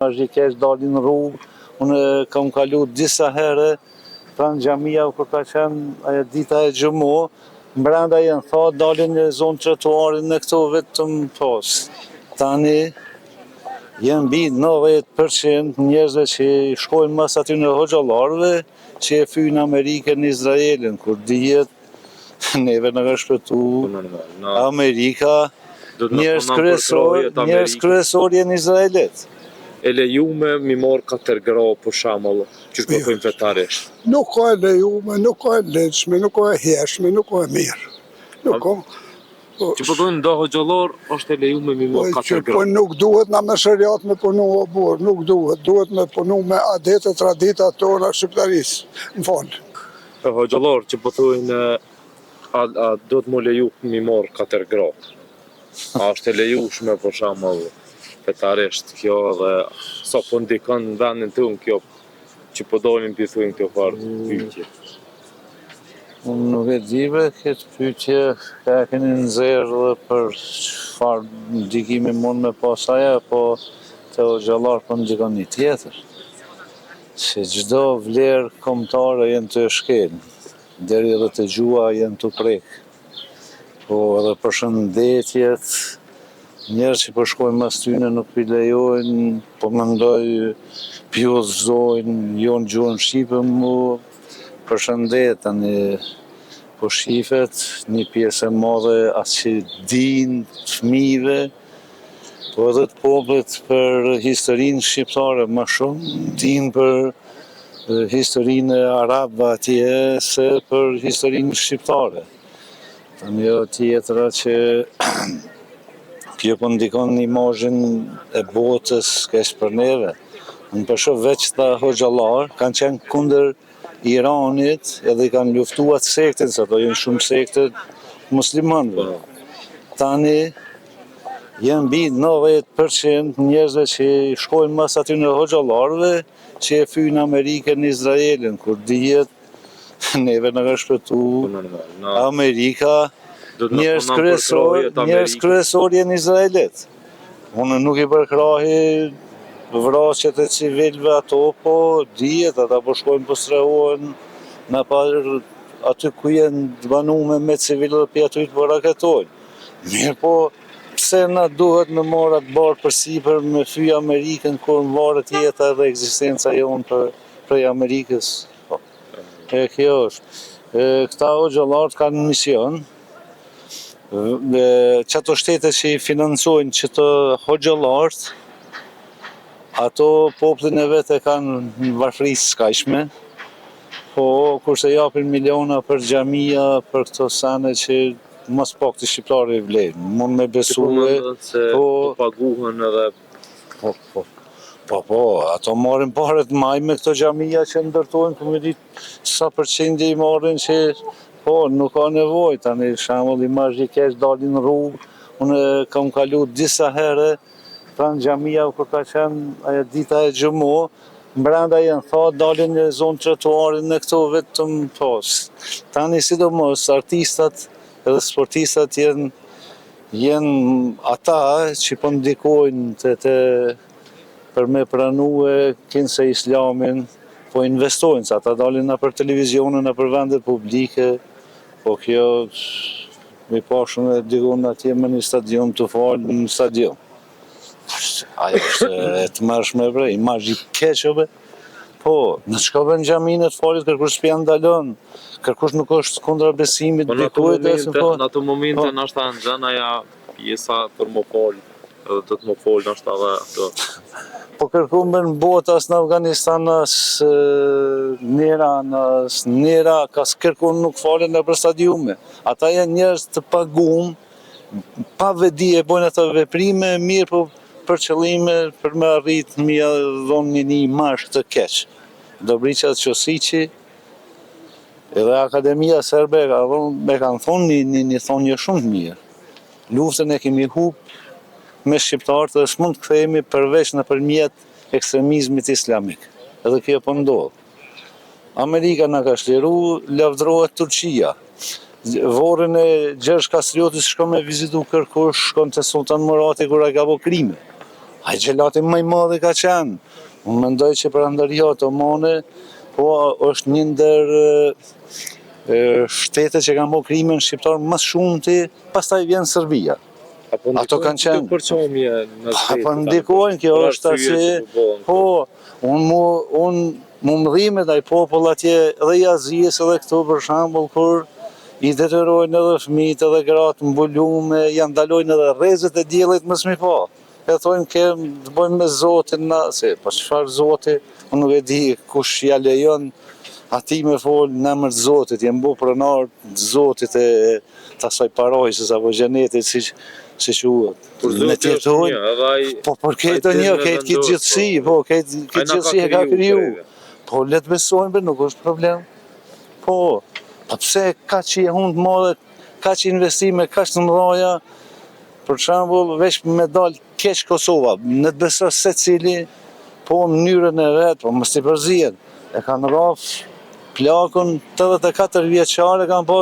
Keq dalin në rrugë, unë kam kalu disa herë, pranë xhamia kur ka qenë ajo dita e xhumo, brenda janë tha dalin në zonë trotuarin në këto vetëm pas. Tani janë mbi 90% njerëzve që shkojnë mas aty në hoxhallarëve, që e fyjnë Amerikën, Izraelin, kur dihet neve në ka shpëtu Amerika, njerëz kryesor janë Izraelit. E lejume mi marrë 4 gra për shembull, që shkojnë fetarisht. Nuk ka e lejume, nuk ka e lehtëshme, nuk ka e hershme, nuk ka e mirë. Nuk ka. Që po thonë ndo hoxhallar është e lejume mi marrë 4 gra. Po nuk duhet na me shariat me punu o burr, nuk duhet. Duhet me punu me adete tradita tona shqiptarisë. M'fal. Hoxhallar që po thonë a do të më leju mi marrë 4 gra. A është e lejushme për shembull fetarisht kjo dhe sa po ndikon në vendin tonë kjo që po dalin pithujnë kjo farë pyetje. Unë nuk e dive këtë pyetje ka keni nxerrë dhe për çfarë ndikimi mund me pas aja, po te hoxhallar po ndikon një tjetër. Se çdo vlerë kombëtare janë të shkelë, deri edhe të gjua janë të prek. Po edhe përshëndetjet, njerëz që po shkojnë mas tyne nuk i lejojnë, po mendoj pjozojnë, jo në gjuhën shqipe mu përshëndet, tani po shifet një pjesë e madhe as që din fëmijëve, po edhe të popullit për historinë shqiptare më shumë, din për historinë arabe atje se për historinë shqiptare. Tani jo tjetra që kjo po ndikon në imazhin e botës keq për neve. Unë po shoh veç ta hoxhallar kanë qenë kundër Iranit edhe i kanë luftuar sektën, se ato janë shumë sekte muslimanëve. Tani janë mbi 90% njerëzve që shkojnë mas aty në hoxhallarëve, që e fyjnë Amerikën, Izraelin, kur dihet neve në ka shpëtu Amerika, njerëz kryesor janë Izraelit. Unë nuk i përkrahi vrasjet e civilëve ato, po dihet ata po shkojnë po strehohen në parë aty ku janë të banuar me civilë dhe pi aty të raketojnë. Mirë po, pse na duhet me marrë atë barë përsipër me fyj Amerikën kur më varet jeta dhe ekzistenca jonë prej Amerikës. E kjo është. Këta hoxhallarët kanë mision. Çato shtete që i financojnë çto hoxhallarët, ato popullin e vetë e kanë në varfërisë skajshme, po kurse japin miliona për xhamia, për këto sane që mos pak të shqiptarë i vlejnë. Mund me besue, po paguhen edhe Po, ato marrin paret maj me këto xhamia që ndërtojnë, po me ditë sa përqindje i marrin që po, nuk ka nevojë, tani shembull imazhi keq dalin në rrugë, unë kam kalu disa herë, pranë xhamia kur ka qenë ajo dita e xhumo, brenda janë tha dalin në zonë trotuarin në këto vetëm pas. Tani sidomos artistat edhe sportistat janë ata që po ndikojnë për me pranue kinse islamin, po investojnë, se ata dalin në për televizionin, në për vendet publike, po kjo mi pashën e dikon atje me një stadion të falë në stadion. Ajo është e të mërshme bre, imazhi keqove, po, në qka bën xhaminë të falit, kërkush s'pi ndalon, kërkush nuk është kundra besimit, dikujt e se po. Në ato momente në ashta në gjën aja pjesa për më falë, edhe të më falë në ashta dhe ato. Po kërkumbën në botë, as në Afganistan, as në Iran, as në Irak, as kërkun nuk falen në për stadiume. Ata janë njerëz të pagum, pa vedi e bojnë ato veprime, mirë po për qëllime, për me arrit mija dhonë një imazh të keq. Dobriqat Qosiqi, edhe Akademia Serbe me kanë thonë një thonjë shumë të mirë. Luftën e kemi hup me shqiptarët dhe s'mund të kthehemi përveç nëpërmjet ekstremizmit islamik. Edhe kjo po ndodh. Amerika na ka shliru, lavdrohet Turqia. Vorën e Gjergj Kastriotit shkon me vizitu kërkush, shkon te Sultan Murati kur ai ka bo krime. Ai gjelati më i madh ka qenë. Unë mendoj që për Andërja Otomane, po është një ndër shtetet që kanë bërë krimin shqiptar më shumti, pastaj vjen Serbia. Ato kanë qenë. Përqamje në shtetet. Po ndikojnë, kjo është asë, po, unë më mdhime dhe i popull atje dhe i Azijës edhe këtu për shambull, kur i detyrojnë edhe fëmijët edhe gratë mbulume, janë dalojnë edhe rrezet e diellit mos mi pa. E thonë të bëjmë me Zotin na, se po çfarë Zoti, unë nuk e di kush ja lejon ati me folë në emër të Zotit, jem bu pronar të Zotit e të asaj parajsës apo xhenetit si quhet. Por Zoti është një, edhe ai. Po për këtë një, këtë gjithësi, po këtë gjithësi e ka kriju. Po le të besojmë, nuk është problem. Po pse ka që je hundë madhe, ka që investime, ka që të mëdhaja, për shembull, veç me dalë keq Kosova, në të besoj se cili, po mënyrën e vetë, po mos t'i përzihen. E kanë rraf plakun 84 vjeçare kanë po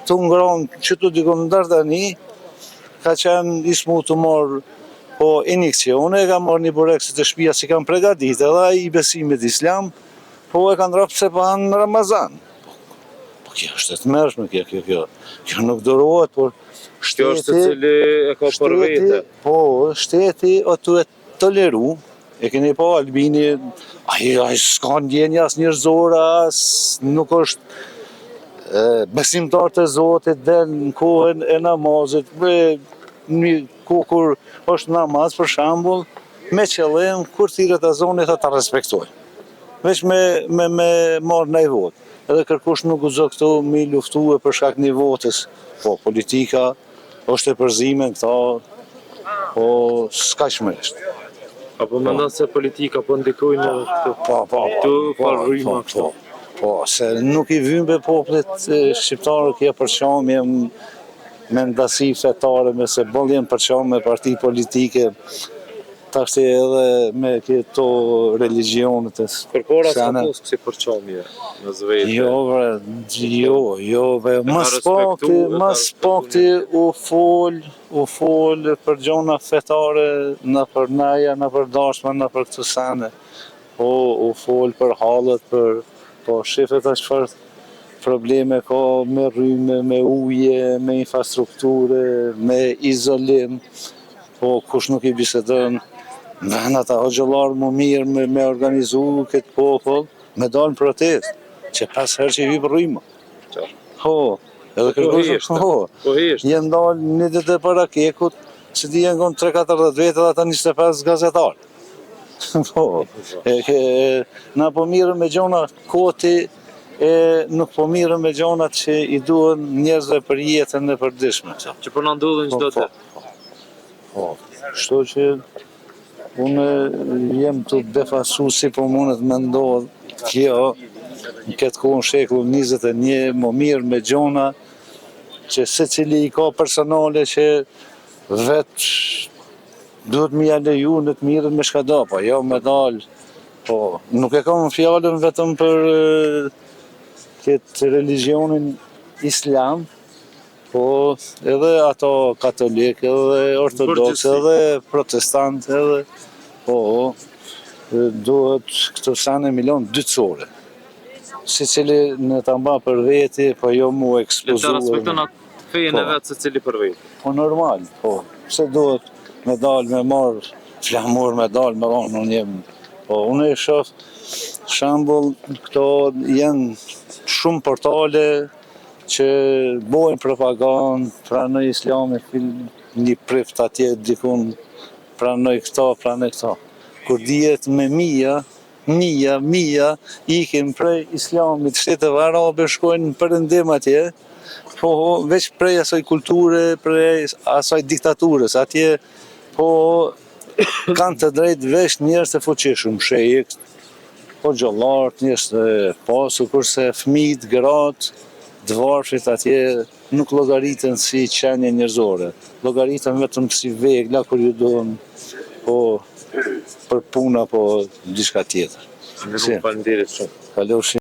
të ngronë që tu dikon ndër tani, ka qenë ismu të morë po injekcione, e ka marrë një burekse të shtëpia si kanë pregadit, edhe ai i besimit islam, po e kanë rraf pse pa në Ramazan. Po kjo është e të mërshme, kjo nuk dërohet, por Kjo është se cili e ka për vete. Po, shteti o të e toleru, e keni po Albini, ai s'ka ndjenja as njerëzore, as nuk është besimtar të Zotit dhe në kohën e namazit, një kohë kur është namaz për shembull, me qëllim kur thirret azani ta respektojnë. Veç me marrë ndaj votë. Edhe kërkush nuk guxon këtu me luftue për shkak një votës. Po politika është e përzime këta, po s'ka shmërisht. Apo mendon se politika po ndikojnë në këtë parryma këtu? Po, se nuk i vymbe popullit shqiptarë kjo përqamje me ndasi fetare, me se bëlljen përqamje me parti politike, tashti edhe me këto religionet. Përpora s'ka pos kësi përqamje në zvete? Jo, mas pakti u fol për gjona fetare në për naja, në për dashme, në për këtë sene. U fol për halët, po shifet është çfarë probleme ka me rrymë, me uje, me infrastrukture, me izolim, po kush nuk i bisedon, venat a hoxhallar më mirë me organizu këtë popull, me dalë në protest, që pas herë që i hypë rrymë. Po, edhe kërkush, jenë dalë një ditë e para kekut, që di jenë konë 3-4 vete dhe ata 25 gazetarë. Po, na po mirën me gjona koti, nuk po mirën me gjonat që i duhen njerëzve për jetën e përditshme. Që po na ndodhin çdo ditë. Po, kështu që unë jem të befasu si po mundet me ndodh kjo, në këtë kohë në shekull 21, më mirë me gjona, që se cili i ka personale që vetë duhet me ja leju në të mirën me shkada, po jo me dalë, po nuk e kam fjallën vetëm për këtë religionin islam, po edhe ato katolik, edhe ortodoks, edhe protestant, edhe po duhet këto sane milion dytësore. Si cili në të mba për veti, po jo mu ekspozu. Le të respekton atë fejën e vetë se cili për veti. Po normal, po, se duhet me dalë, me marë flamur, me dalë, me ronë, unë jem. Po, unë e shoh, shembull, këto janë shumë portale që bojnë propagandë, pranoj islami, një prift atje, dikun, pranoj këta, pranoj këta. Kur dihet me mija, ikin prej islamit, shteteve arabe shkojnë në perëndim atje, po veç prej asaj kulture, prej asaj diktaturës, atje po kanë të drejtë veç njerëz të fuqishëm, shejk, po gjallart, njerëz të pasur, kurse fëmijët, gratë, dvarfrit atje nuk llogariten si qenie njerëzore. Llogariten vetëm si vegla kur ju duhen, po për puna, po diçka tjetër. Faleminderit shumë. Kalofshi.